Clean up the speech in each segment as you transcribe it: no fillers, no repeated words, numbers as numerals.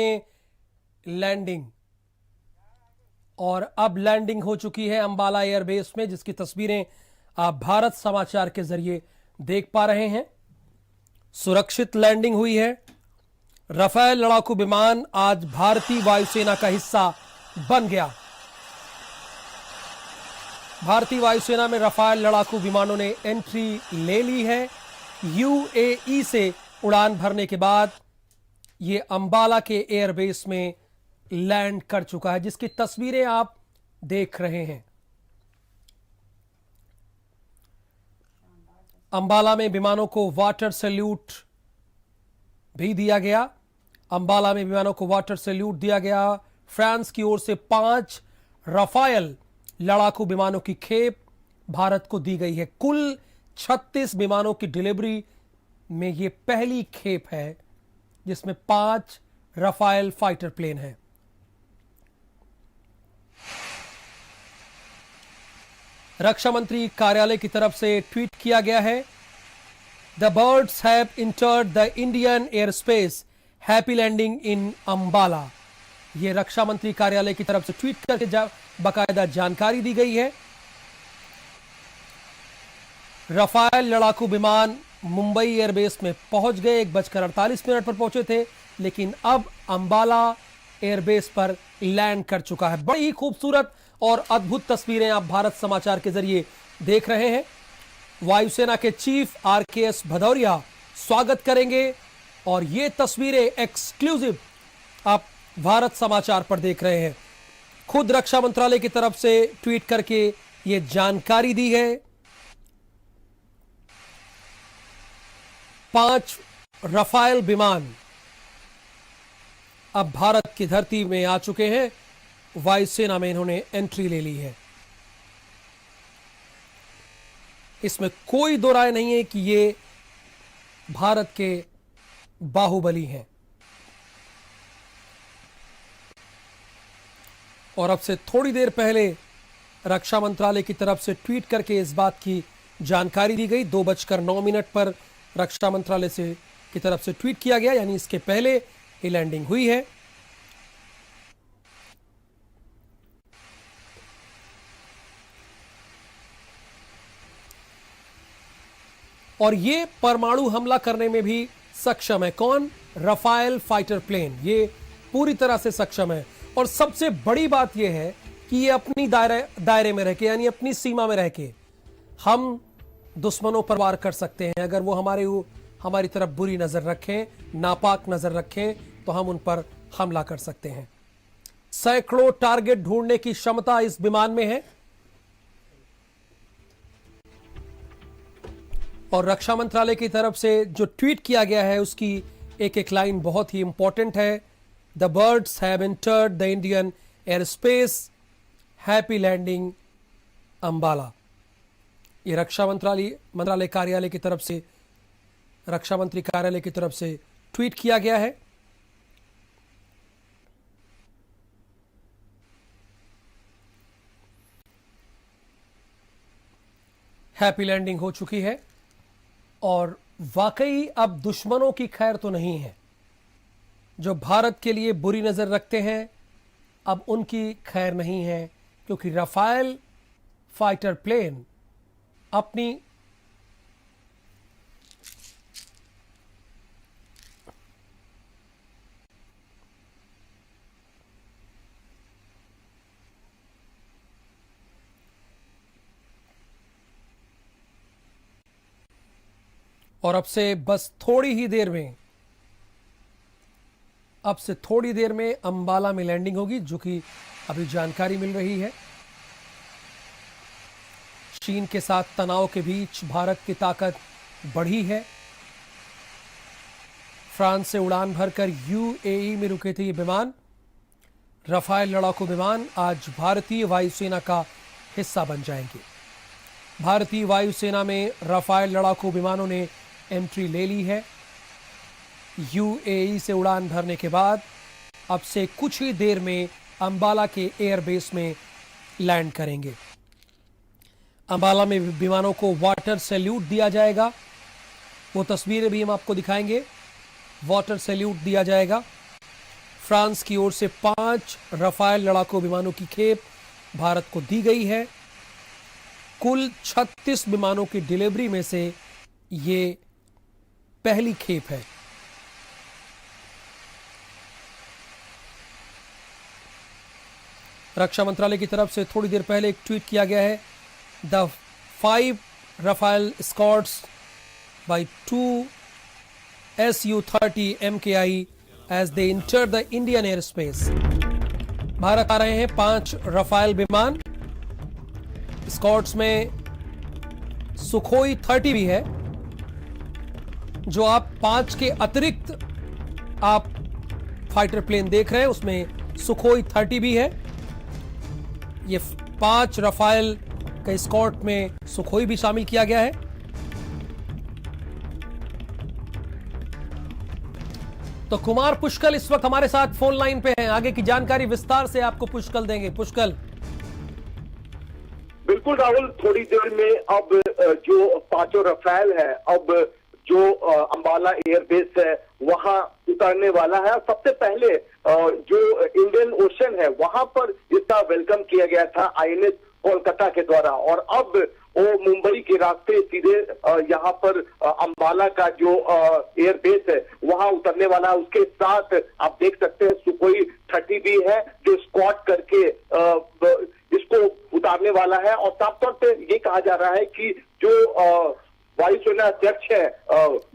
में लैंडिंग, और अब लैंडिंग हो चुकी है अंबाला एयरबेस में, जिसकी तस्वीरें आप भारत समाचार के जरिए देख पा रहे हैं। सुरक्षित लैंडिंग हुई है। राफेल लड़ाकू विमान आज भारतीय वायुसेना का हिस्सा बन गया। भारतीय वायुसेना में राफेल लड़ाकू विमानों ने एंट्री ले ली है। यूएई से उड़ान भरने के बाद यह अंबाला के एयरबेस में लैंड कर चुका है, जिसकी तस्वीरें आप देख रहे हैं। अंबाला में विमानों को वाटर सैल्यूट भी दिया गया। अंबाला में विमानों को वाटर सैल्यूट दिया गया। फ्रांस की ओर से 5 राफेल लड़ाकू विमानों की खेप भारत को दी गई है। कुल 36 विमानों की डिलीवरी में यह पहली खेप है जिसमें 5 राफेल फाइटर प्लेन है। रक्षा मंत्री कार्यालय की तरफ से ट्वीट किया गया है, the birds have entered the Indian air space, happy landing in Ambala. यह रक्षा मंत्री कार्यालय की तरफ से ट्वीट करके बाकायदा जानकारी दी गई है। राफेल लड़ाकू विमान मुंबई एयरबेस में पहुंच गए, 1:48 पर पहुंचे थे, लेकिन अब अंबाला एयरबेस पर लैंड कर चुका है। बड़ी ही खूबसूरत और अद्भुत तस्वीरें आप भारत समाचार के जरिए देख रहे हैं। वायुसेना के चीफ आरकेएस भदौरिया स्वागत करेंगे और ये तस्वीरें एक्सक्लूसिव आप भारत समाचार पर देख रहे हैं। खुद रक्षा मंत्रालय की तरफ से ट्वीट करके ये जानकारी दी है। 5 राफेल विमान अब भारत की धरती में आ चुके हैं। वायुसेना में इन्होंने एंट्री ले ली है। इसमें कोई दो राय नहीं है कि ये भारत के बाहुबली हैं। और अब से थोड़ी देर पहले रक्षा मंत्रालय की तरफ से ट्वीट करके इस बात की जानकारी दी गई। 2:09 पर रक्षा मंत्रालय से की तरफ से ट्वीट किया गया, यानी इसके पहले ये लैंडिंग हुई है। और ये परमाणु हमला करने में भी सक्षम है। कौन? Rafale fighter plane. ये पूरी तरह से सक्षम है। और सबसे बड़ी बात यह है कि ये अपनी दायरे में रह के, यानी अपनी सीमा में रह के हम दुश्मनों पर वार कर सकते हैं। अगर वो हमारी तरफ बुरी नजर रखें, नापाक नजर रखें, तो हम उन पर हमला कर सकते हैं। सैकड़ों टारगेट ढूंढने की क्षमता इस विमान में है। और रक्षा मंत्रालय की तरफ से जो ट्वीट किया गया है उसकी एक एक लाइन बहुत ही इंपॉर्टेंट है। The birds have entered the Indian air space, happy landing Ambala. ये रक्षा मंत्रालय कार्यालय की तरफ से, रक्षा मंत्री कार्यालय की तरफ से ट्वीट किया गया है। हैप्पी लैंडिंग हो चुकी है। और वाकई अब दुश्मनों की खैर तो नहीं है। जो भारत के लिए बुरी नजर रखते हैं, अब उनकी खैर नहीं है, क्योंकि राफेल फाइटर प्लेन अपनी और अब से थोड़ी देर में अंबाला में लैंडिंग होगी, जो कि अभी जानकारी मिल रही है। चीन के साथ तनाव के बीच भारत की ताकत बढ़ी है। फ्रांस से उड़ान भरकर यूएई में रुके थे ये विमान। राफेल लड़ाकू विमान आज भारतीय वायुसेना का हिस्सा बन जाएंगे। भारतीय वायुसेना में राफेल लड़ाकू विमानों ने एंट्री ले ली है। यूएई से उड़ान भरने के बाद अब से कुछ ही देर में अंबाला के एयरबेस में लैंड करेंगे। अंबाला में विमानों को वाटर सैल्यूट दिया जाएगा। वो तस्वीरें भी हम आपको दिखाएंगे। वाटर सैल्यूट दिया जाएगा। फ्रांस की ओर से 5 रफाल लड़ाकू विमानों की खेप भारत को दी गई है। कुल 36 विमानों की डिलीवरी में से ये पहली खेप है। रक्षा मंत्रालय की तरफ से थोड़ी देर पहले एक ट्वीट किया गया है, the 5 Rafale escorts by 2 Su-30 MKI as they enter the Indian airspace। भारत आ रहे हैं 5 रफाल विमान। स्कॉट्स में सुखोई 30 भी है। जो आप 5 के अतिरिक्त आप फाइटर प्लेन देख रहे हैं उसमें सुखोई 30 भी है। ये 5 रफाल के स्कॉट में सुखोई भी शामिल किया गया है। तो कुमार पुष्कल इस वक्त हमारे साथ फोन लाइन पे हैं। आगे की जानकारी विस्तार से आपको पुष्कल देंगे। पुष्कल। बिल्कुल राहुल, थोड़ी देर में अब जो 5 रफाल है अब जो अंबाला एयरबेस है वहां उतरने वाला है। सबसे पहले जो इंडियन ओशन है वहां पर इसका वेलकम किया गया था INS कोलकाता के द्वारा, और अब वो मुंबई के रास्ते सीधे यहाँ पर अंबाला का जो एयरबेस है वहां उतरने वाला है। उसके साथ आप देख सकते हैं सुखोई 30 भी है जो स्क्वाड करके इसको उतारने वाला है। और साफ तौर पे ये कहा जा रहा है कि जो वायुसेना अध्यक्ष है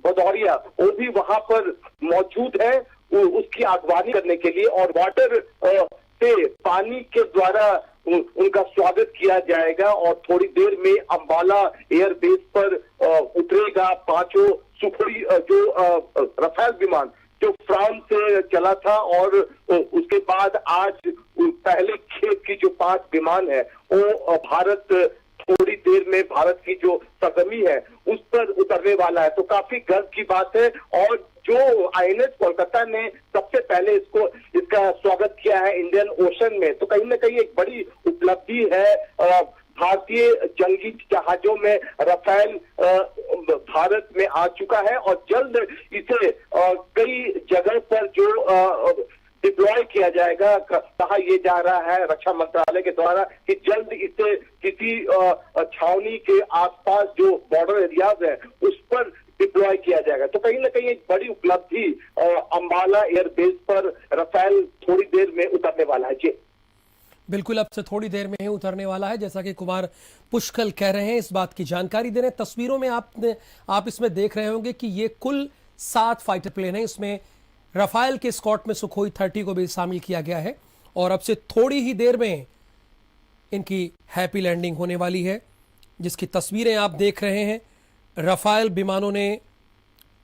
भदौरिया वो भी वहां पर मौजूद है उसकी अगवानी करने के लिए, और वाटर से पानी के द्वारा उनका स्वागत किया जाएगा। और थोड़ी देर में अंबाला एयरबेस पर उतरेगा 5 सुखोई जो रफाल विमान जो फ्रांस से चला था, और उसके बाद आज पहले खेप की जो 5 विमान है वो भारत थोड़ी देर में भारत की जो सरजमी है उस पर उतरने वाला है। तो काफी गर्व की बात है। और जो INS कोलकाता ने सबसे पहले इसका स्वागत किया है इंडियन ओशन में, तो कहीं ना कहीं एक बड़ी उपलब्धि है। भारतीय जंगी जहाजों में रफाल भारत में आ चुका है और जल्द इसे कई जगह पर जो डिप्लॉय किया जाएगा। कहा यह जा रहा है रक्षा मंत्रालय के द्वारा कि जल्द इसे किसी छावनी के आसपास जो बॉर्डर एरियाज है उस पर डिप्लॉय किया जाएगा। तो कहीं ना कहीं एक बड़ी उपलब्धि अंबाला एयरबेस पर रफाल थोड़ी देर में उतरने वाला है। जी बिल्कुल, अब से थोड़ी देर में ही उतरने वाला है, जैसा कि कुमार पुष्कल कह रहे हैं, इस बात की जानकारी दे रहे हैं। तस्वीरों में आप इसमें देख रहे होंगे कि ये कुल 7 फाइटर प्लेन है। इसमें रफाल के स्कॉट में सुखोई 30 को भी शामिल किया गया है और अब से थोड़ी ही देर में इनकी हैप्पी लैंडिंग होने वाली है, जिसकी तस्वीरें आप देख रहे हैं। रफाल विमानों ने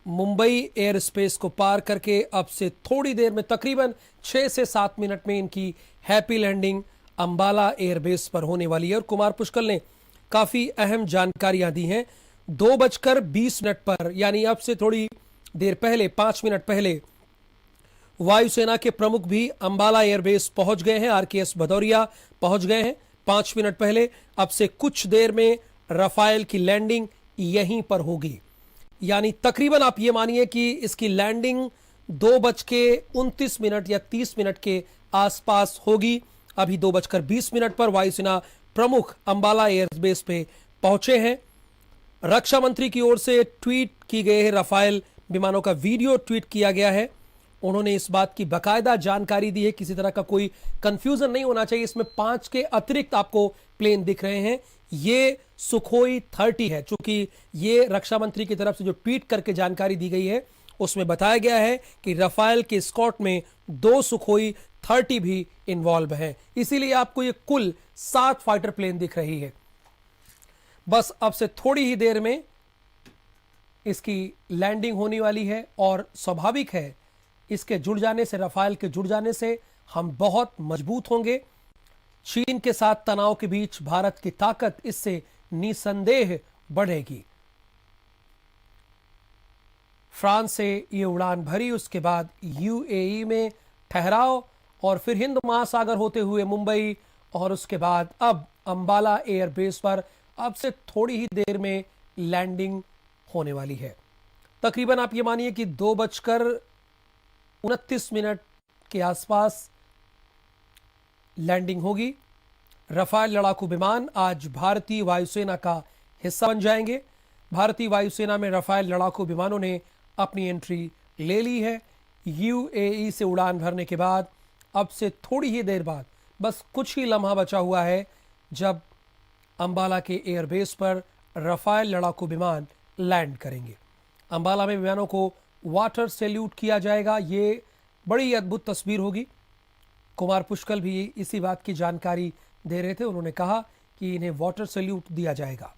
मुंबई एयर स्पेस को पार करके अब से थोड़ी देर में तकरीबन 6 से 7 मिनट में इनकी हैप्पी लैंडिंग अंबाला एयरबेस पर होने वाली है। और कुमार पुष्कल ने काफ़ी अहम जानकारियां दी हैं। 2:20 पर यानी अब से थोड़ी देर पहले 5 मिनट पहले वायुसेना के प्रमुख भी अंबाला एयरबेस पहुंच गए हैं। RKS भदौरिया पहुंच गए हैं 5 मिनट पहले। अब से कुछ देर में रफाल की लैंडिंग यहीं पर होगी, यानी तकरीबन आप ये मानिए कि इसकी लैंडिंग 2:29 या 30 मिनट के आसपास होगी। अभी 2:20 पर वायुसेना प्रमुख अंबाला एयरबेस पे पहुंचे हैं। रक्षा मंत्री की ओर से ट्वीट की गई है, रफाल विमानों का वीडियो ट्वीट किया गया है। उन्होंने इस बात की बाकायदा जानकारी दी है, किसी तरह का कोई कंफ्यूजन नहीं होना चाहिए। इसमें 5 के अतिरिक्त आपको प्लेन दिख रहे हैं, ये सुखोई 30 है। चूंकि ये रक्षा मंत्री की तरफ से जो ट्वीट करके जानकारी दी गई है उसमें बताया गया है कि रफाल के स्कॉट में 2 सुखोई 30 भी इन्वॉल्व हैं, इसीलिए आपको ये कुल 7 फाइटर प्लेन दिख रही है। बस अब से थोड़ी ही देर में इसकी लैंडिंग होने वाली है और स्वाभाविक है इसके जुड़ जाने से, रफाल के जुड़ जाने से हम बहुत मजबूत होंगे। चीन के साथ तनाव के बीच भारत की ताकत इससे निसंदेह बढ़ेगी। फ्रांस से ये उड़ान भरी, उसके बाद UAE में ठहराव और फिर हिंद महासागर होते हुए मुंबई और उसके बाद अब अंबाला एयरबेस पर अब से थोड़ी ही देर में लैंडिंग होने वाली है। तकरीबन आप ये मानिए कि 2:29 के आसपास लैंडिंग होगी। रफाल लड़ाकू विमान आज भारतीय वायुसेना का हिस्सा बन जाएंगे। भारतीय वायुसेना में रफाल लड़ाकू विमानों ने अपनी एंट्री ले ली है। यूएई से उड़ान भरने के बाद अब से थोड़ी ही देर बाद, बस कुछ ही लम्हा बचा हुआ है, जब अंबाला के एयरबेस पर रफाल लड़ाकू विमान लैंड करेंगे। अंबाला में विमानों को वाटर सैल्यूट किया जाएगा। ये बड़ी अद्भुत तस्वीर होगी। कुमार पुष्कल भी इसी बात की जानकारी दे रहे थे। उन्होंने कहा कि इन्हें वाटर सैल्यूट दिया जाएगा।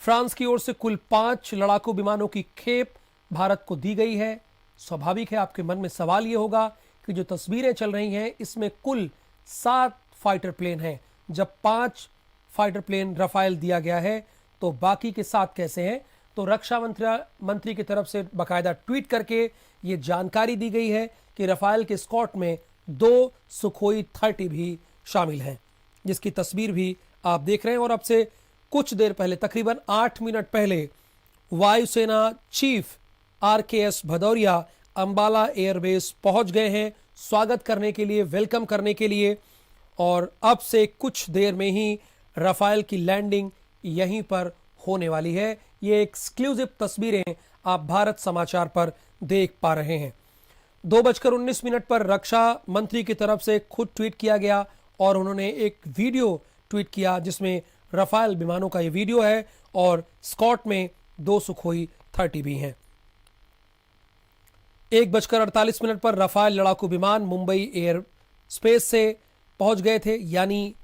फ्रांस की ओर से कुल 5 लड़ाकू विमानों की खेप भारत को दी गई है। स्वाभाविक है आपके मन में सवाल ये होगा कि जो तस्वीरें चल रही हैं इसमें कुल 7 फाइटर प्लेन हैं। जब 5 फाइटर प्लेन रफाल दिया गया है तो बाकी के 7 कैसे हैं? तो रक्षा मंत्री की तरफ से बाकायदा ट्वीट करके ये जानकारी दी गई है कि रफाल के स्क्वाड में 2 सुखोई 30 भी शामिल हैं, जिसकी तस्वीर भी आप देख रहे हैं। और अब से कुछ देर पहले, तकरीबन 8 मिनट पहले, वायुसेना chief RKS Bhadauria Ambala airbase पहुंच गए हैं स्वागत करने के लिए, वेलकम करने के लिए। और अब से कुछ देर में ही रफाल की लैंडिंग यहीं पर होने वाली है। ये एक्सक्लूसिव तस्वीरें आप भारत समाचार पर देख पा रहे हैं। 2:19 पर रक्षा मंत्री की तरफ से खुद ट्वीट किया गया और उन्होंने एक वीडियो ट्वीट किया जिसमें रफाल विमानों का ये वीडियो है और स्कॉट में 2 सुखोई 30 भी हैं। 1:48 पर रफाल लड़ाकू विमान मुंबई एयर स्पेस से पहुंच गए थे, यानी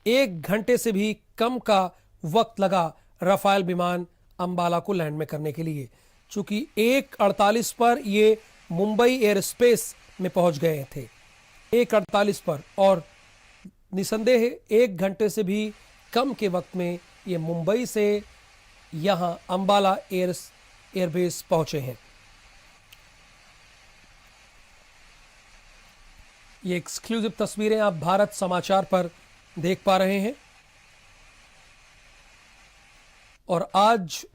1 घंटे से भी कम का वक्त लगा रफाल विमान अंबाला को लैंड में करने के लिए। चूंकि 1:48 पर ये मुंबई एयर स्पेस में पहुंच गए थे, 1:48 पर, और निसंदेह 1 घंटे से भी कम के वक्त में ये मुंबई से यहां अंबाला एयरबेस पहुंचे हैं। ये एक्सक्लूसिव तस्वीरें आप भारत समाचार पर देख पा रहे हैं। और आज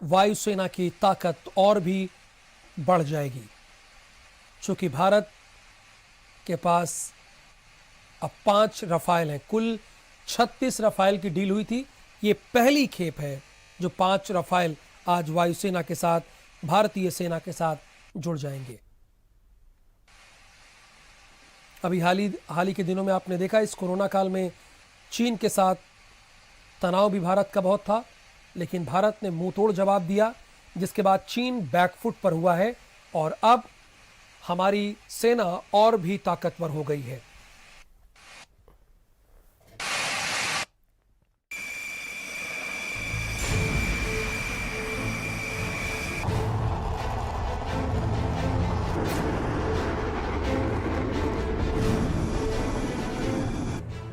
वायुसेना की ताकत और भी बढ़ जाएगी, चूंकि भारत के पास अब 5 रफाल हैं। कुल 36 रफाल की डील हुई थी। ये पहली खेप है जो 5 रफाल आज वायुसेना के साथ, भारतीय सेना के साथ जुड़ जाएंगे। अभी हाल ही के दिनों में आपने देखा, इस कोरोना काल में चीन के साथ तनाव भी भारत का बहुत था, लेकिन भारत ने मुंह तोड़ जवाब दिया, जिसके बाद चीन बैकफुट पर हुआ है और अब हमारी सेना और भी ताकतवर हो गई है।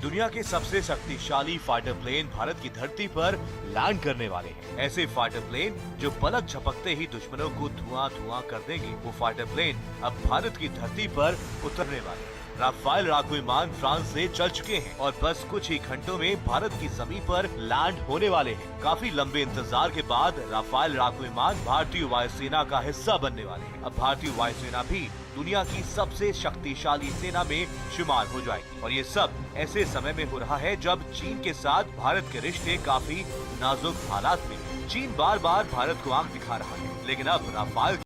दुनिया के सबसे शक्तिशाली फाइटर प्लेन भारत की धरती पर लैंड करने वाले हैं। ऐसे फाइटर प्लेन जो पलक झपकते ही दुश्मनों को धुआं धुआं कर देंगे, वो फाइटर प्लेन अब भारत की धरती पर उतरने वाले हैं। राफेल लड़ाकू विमान फ्रांस से चल चुके हैं और बस कुछ ही घंटों में भारत की जमीन पर लैंड होने वाले हैं। काफी लंबे इंतजार के बाद राफेल लड़ाकू विमान भारतीय वायुसेना का हिस्सा बनने वाले हैं। अब भारतीय वायुसेना भी दुनिया की सबसे शक्तिशाली सेना में शुमार हो जाएगी। और ये सब ऐसे समय में हो रहा है जब चीन के साथ भारत के रिश्ते काफी नाजुक हालात में हैं। चीन बार बार भारत को आंख दिखा रहा है, लेकिन अब राफेल